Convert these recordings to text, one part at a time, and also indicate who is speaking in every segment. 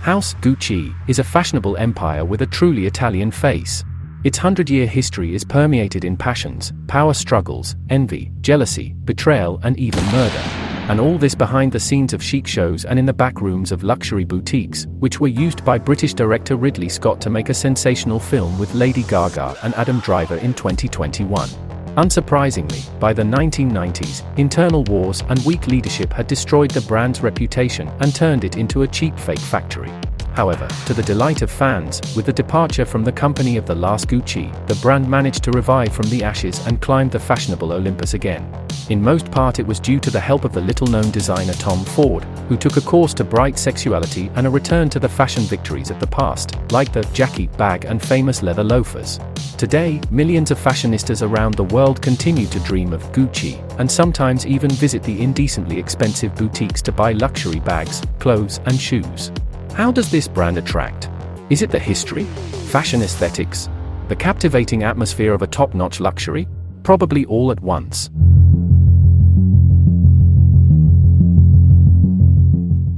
Speaker 1: House Gucci is a fashionable empire with a truly Italian face. Its 100-year history is permeated in passions, power struggles, envy, jealousy, betrayal, and even murder. And all this behind the scenes of chic shows and in the back rooms of luxury boutiques, which were used by British director Ridley Scott to make a sensational film with Lady Gaga and Adam Driver in 2021. Unsurprisingly, by the 1990s, internal wars and weak leadership had destroyed the brand's reputation and turned it into a cheap fake factory. However, to the delight of fans, with the departure from the company of the last Gucci, the brand managed to revive from the ashes and climb the fashionable Olympus again. In most part it was due to the help of the little-known designer Tom Ford, who took a course to bright sexuality and a return to the fashion victories of the past, like the Jackie bag and famous leather loafers. Today, millions of fashionistas around the world continue to dream of Gucci, and sometimes even visit the indecently expensive boutiques to buy luxury bags, clothes, and shoes. How does this brand attract? Is it the history? Fashion aesthetics? The captivating atmosphere of a top-notch luxury? Probably all at once.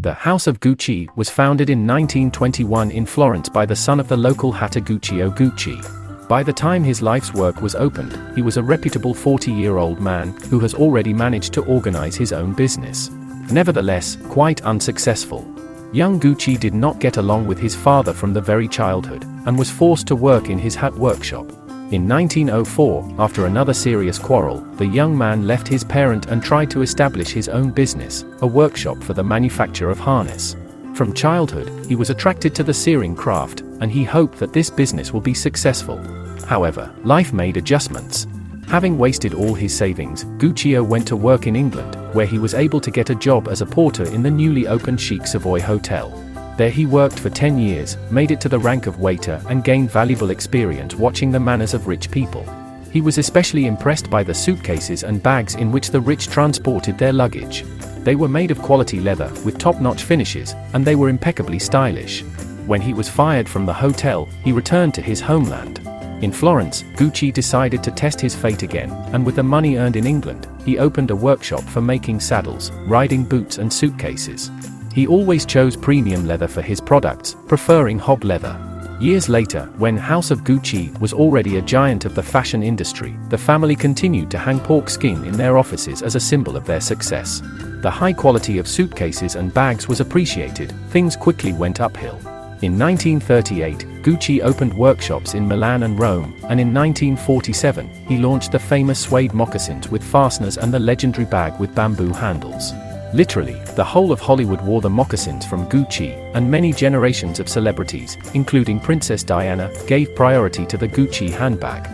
Speaker 1: The House of Gucci was founded in 1921 in Florence by the son of the local hatter Guccio Gucci. By the time his life's work was opened, he was a reputable 40-year-old man who has already managed to organize his own business. Nevertheless, quite unsuccessful. Young Gucci did not get along with his father from the very childhood, and was forced to work in his hat workshop. In 1904, after another serious quarrel, the young man left his parent and tried to establish his own business, a workshop for the manufacture of harness. From childhood, he was attracted to the searing craft, and he hoped that this business will be successful. However, life made adjustments. Having wasted all his savings, Guccio went to work in England, where he was able to get a job as a porter in the newly opened chic Savoy Hotel. There he worked for 10 years, made it to the rank of waiter, and gained valuable experience watching the manners of rich people. He was especially impressed by the suitcases and bags in which the rich transported their luggage. They were made of quality leather, with top-notch finishes, and they were impeccably stylish. When he was fired from the hotel, he returned to his homeland. In Florence, Gucci decided to test his fate again, and with the money earned in England, he opened a workshop for making saddles, riding boots and suitcases. He always chose premium leather for his products, preferring hog leather. Years later, when House of Gucci was already a giant of the fashion industry, the family continued to hang pork skin in their offices as a symbol of their success. The high quality of suitcases and bags was appreciated, things quickly went uphill. In 1938, Gucci opened workshops in Milan and Rome, and in 1947, he launched the famous suede moccasins with fasteners and the legendary bag with bamboo handles. Literally, the whole of Hollywood wore the moccasins from Gucci, and many generations of celebrities, including Princess Diana, gave priority to the Gucci handbag.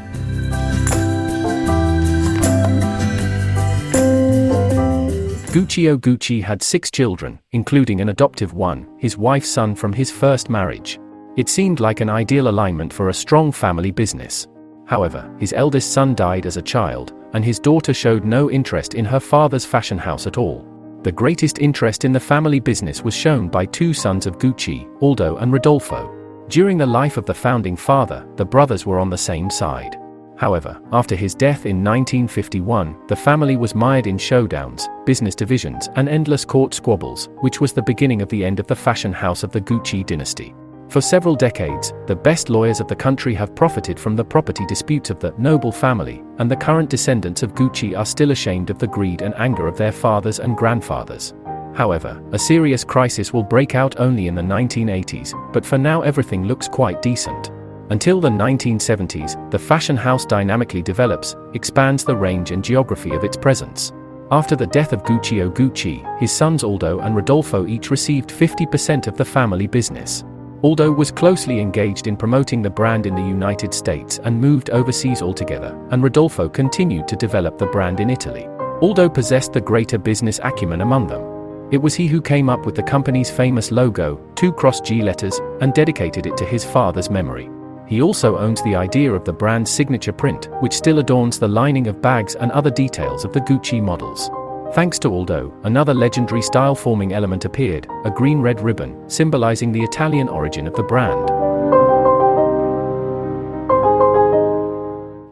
Speaker 1: Guccio Gucci had 6 children, including an adoptive one, his wife's son from his first marriage. It seemed like an ideal alignment for a strong family business. However, his eldest son died as a child, and his daughter showed no interest in her father's fashion house at all. The greatest interest in the family business was shown by 2 sons of Gucci, Aldo and Rodolfo. During the life of the founding father, the brothers were on the same side. However, after his death in 1951, the family was mired in showdowns, business divisions, and endless court squabbles, which was the beginning of the end of the fashion house of the Gucci dynasty. For several decades, the best lawyers of the country have profited from the property disputes of the noble family, and the current descendants of Gucci are still ashamed of the greed and anger of their fathers and grandfathers. However, a serious crisis will break out only in the 1980s, but for now everything looks quite decent. Until the 1970s, the fashion house dynamically develops, expands the range and geography of its presence. After the death of Guccio Gucci, his sons Aldo and Rodolfo each received 50% of the family business. Aldo was closely engaged in promoting the brand in the United States and moved overseas altogether, and Rodolfo continued to develop the brand in Italy. Aldo possessed the greater business acumen among them. It was he who came up with the company's famous logo, 2x-G letters, and dedicated it to his father's memory. He also owns the idea of the brand's signature print, which still adorns the lining of bags and other details of the Gucci models. Thanks to Aldo, another legendary style-forming element appeared, a green-red ribbon, symbolizing the Italian origin of the brand.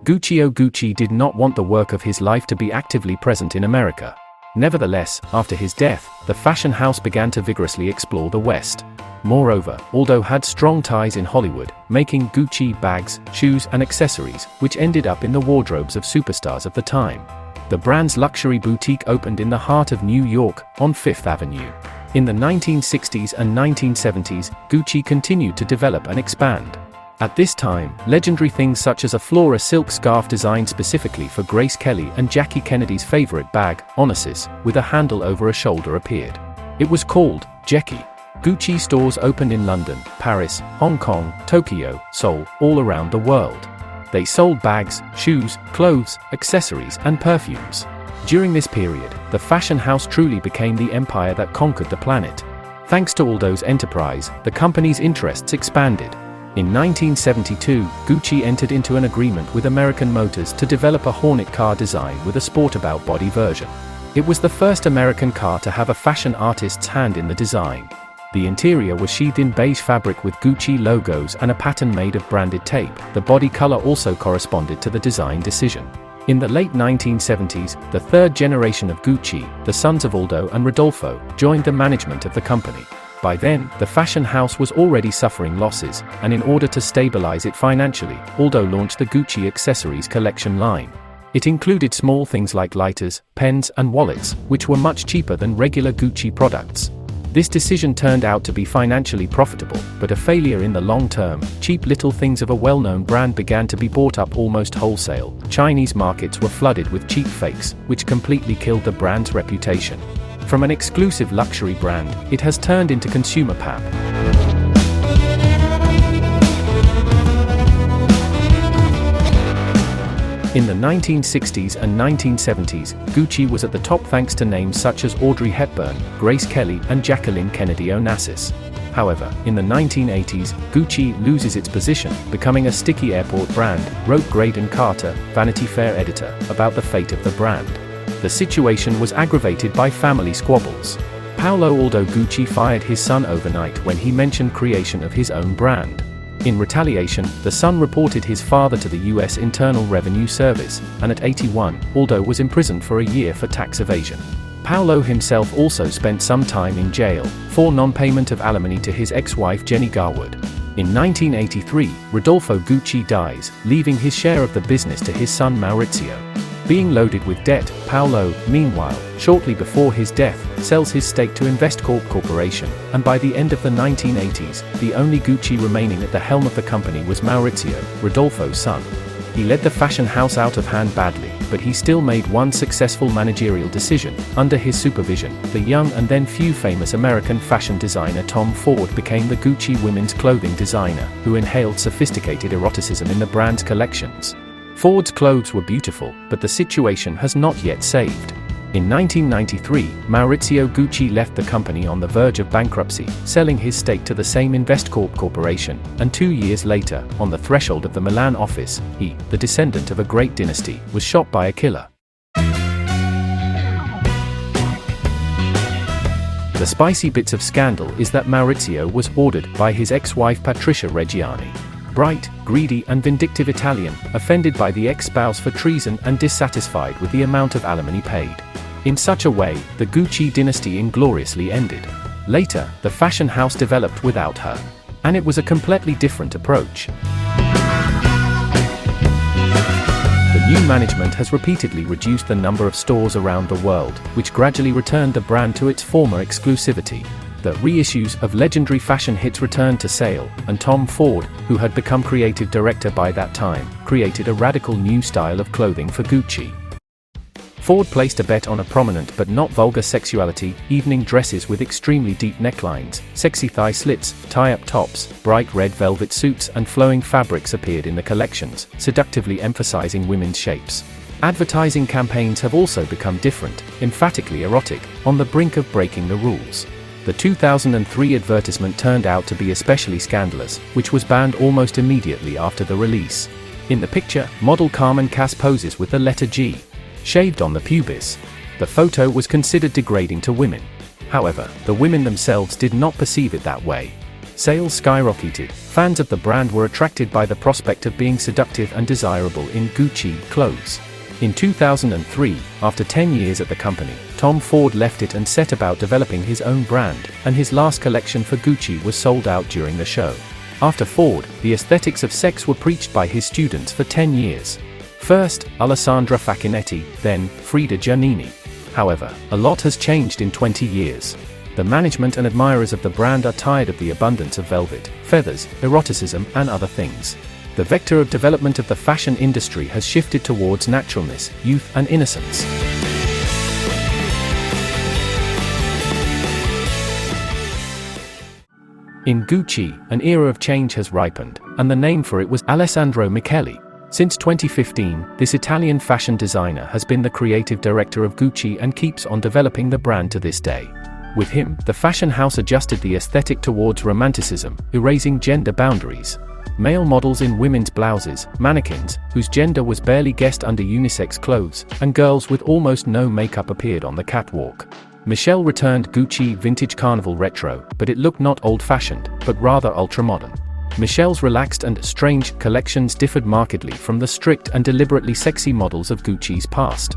Speaker 1: Guccio Gucci did not want the work of his life to be actively present in America. Nevertheless, after his death, the fashion house began to vigorously explore the West. Moreover, Aldo had strong ties in Hollywood, making Gucci bags, shoes and accessories, which ended up in the wardrobes of superstars of the time. The brand's luxury boutique opened in the heart of New York, on Fifth Avenue. In the 1960s and 1970s, Gucci continued to develop and expand. At this time, legendary things such as a Flora silk scarf designed specifically for Grace Kelly and Jackie Kennedy's favorite bag, Onassis, with a handle over a shoulder appeared. It was called Jackie. Gucci stores opened in London, Paris, Hong Kong, Tokyo, Seoul, all around the world. They sold bags, shoes, clothes, accessories, and perfumes. During this period, the fashion house truly became the empire that conquered the planet. Thanks to Aldo's enterprise, the company's interests expanded. In 1972, Gucci entered into an agreement with American Motors to develop a Hornet car design with a sportabout body version. It was the first American car to have a fashion artist's hand in the design. The interior was sheathed in beige fabric with Gucci logos and a pattern made of branded tape. The body color also corresponded to the design decision. In the late 1970s, the third generation of Gucci, the sons of Aldo and Rodolfo, joined the management of the company. By then, the fashion house was already suffering losses, and in order to stabilize it financially, Aldo launched the Gucci accessories collection line. It included small things like lighters, pens and wallets, which were much cheaper than regular Gucci products. This decision turned out to be financially profitable, but a failure in the long term. Cheap little things of a well-known brand began to be bought up almost wholesale. Chinese markets were flooded with cheap fakes, which completely killed the brand's reputation. From an exclusive luxury brand, it has turned into consumer pap. In the 1960s and 1970s, Gucci was at the top thanks to names such as Audrey Hepburn, Grace Kelly and Jacqueline Kennedy Onassis. However, in the 1980s, Gucci loses its position, becoming a sticky airport brand, wrote Graydon Carter, Vanity Fair editor, about the fate of the brand. The situation was aggravated by family squabbles. Paolo Aldo Gucci fired his son overnight when he mentioned creation of his own brand. In retaliation, the son reported his father to the US Internal Revenue Service, and at 81, Aldo was imprisoned for a year for tax evasion. Paolo himself also spent some time in jail for non-payment of alimony to his ex-wife Jenny Garwood. In 1983, Rodolfo Gucci dies, leaving his share of the business to his son Maurizio. Being loaded with debt, Paolo, meanwhile, shortly before his death, sells his stake to Investcorp Corporation, and by the end of the 1980s, the only Gucci remaining at the helm of the company was Maurizio, Rodolfo's son. He led the fashion house out of hand badly, but he still made one successful managerial decision. Under his supervision, the young and then few famous American fashion designer Tom Ford became the Gucci women's clothing designer, who inhaled sophisticated eroticism in the brand's collections. Ford's clothes were beautiful, but the situation has not yet saved. In 1993, Maurizio Gucci left the company on the verge of bankruptcy, selling his stake to the same Investcorp Corporation, and 2 years later, on the threshold of the Milan office, he, the descendant of a great dynasty, was shot by a killer. The spicy bits of scandal is that Maurizio was ordered by his ex-wife Patricia Reggiani. Bright, greedy and vindictive Italian, offended by the ex-spouse for treason and dissatisfied with the amount of alimony paid. In such a way, the Gucci dynasty ingloriously ended. Later, the fashion house developed without her. And it was a completely different approach. The new management has repeatedly reduced the number of stores around the world, which gradually returned the brand to its former exclusivity. The reissues of legendary fashion hits returned to sale, and Tom Ford, who had become creative director by that time, created a radical new style of clothing for Gucci. Ford placed a bet on a prominent but not vulgar sexuality, evening dresses with extremely deep necklines, sexy thigh slits, tie-up tops, bright red velvet suits and flowing fabrics appeared in the collections, seductively emphasizing women's shapes. Advertising campaigns have also become different, emphatically erotic, on the brink of breaking the rules. The 2003 advertisement turned out to be especially scandalous, which was banned almost immediately after the release. In the picture, model Carmen Cass poses with the letter G shaved on the pubis. The photo was considered degrading to women. However, the women themselves did not perceive it that way. Sales skyrocketed. Fans of the brand were attracted by the prospect of being seductive and desirable in Gucci clothes. In 2003, after 10 years at the company, Tom Ford left it and set about developing his own brand, and his last collection for Gucci was sold out during the show. After Ford, the aesthetics of sex were preached by his students for 10 years. First, Alessandra Facchinetti, then, Frida Giannini. However, a lot has changed in 20 years. The management and admirers of the brand are tired of the abundance of velvet, feathers, eroticism, and other things. The vector of development of the fashion industry has shifted towards naturalness, youth, and innocence. In Gucci, an era of change has ripened, and the name for it was Alessandro Michelli. Since 2015, this Italian fashion designer has been the creative director of Gucci and keeps on developing the brand to this day. With him, the fashion house adjusted the aesthetic towards romanticism, erasing gender boundaries. Male models in women's blouses, mannequins, whose gender was barely guessed under unisex clothes, and girls with almost no makeup appeared on the catwalk. Michelle returned Gucci Vintage Carnival Retro, but it looked not old-fashioned, but rather ultra-modern. Michelle's relaxed and strange collections differed markedly from the strict and deliberately sexy models of Gucci's past.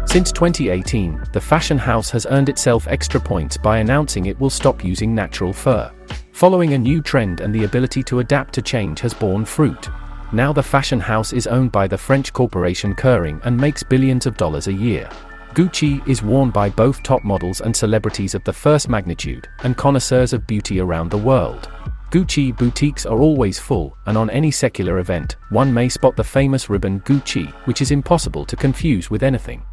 Speaker 1: Since 2018, the fashion house has earned itself extra points by announcing it will stop using natural fur. Following a new trend, and the ability to adapt to change has borne fruit. Now the fashion house is owned by the French corporation Kering and makes billions of dollars a year. Gucci is worn by both top models and celebrities of the first magnitude, and connoisseurs of beauty around the world. Gucci boutiques are always full, and on any secular event, one may spot the famous ribbon Gucci, which is impossible to confuse with anything.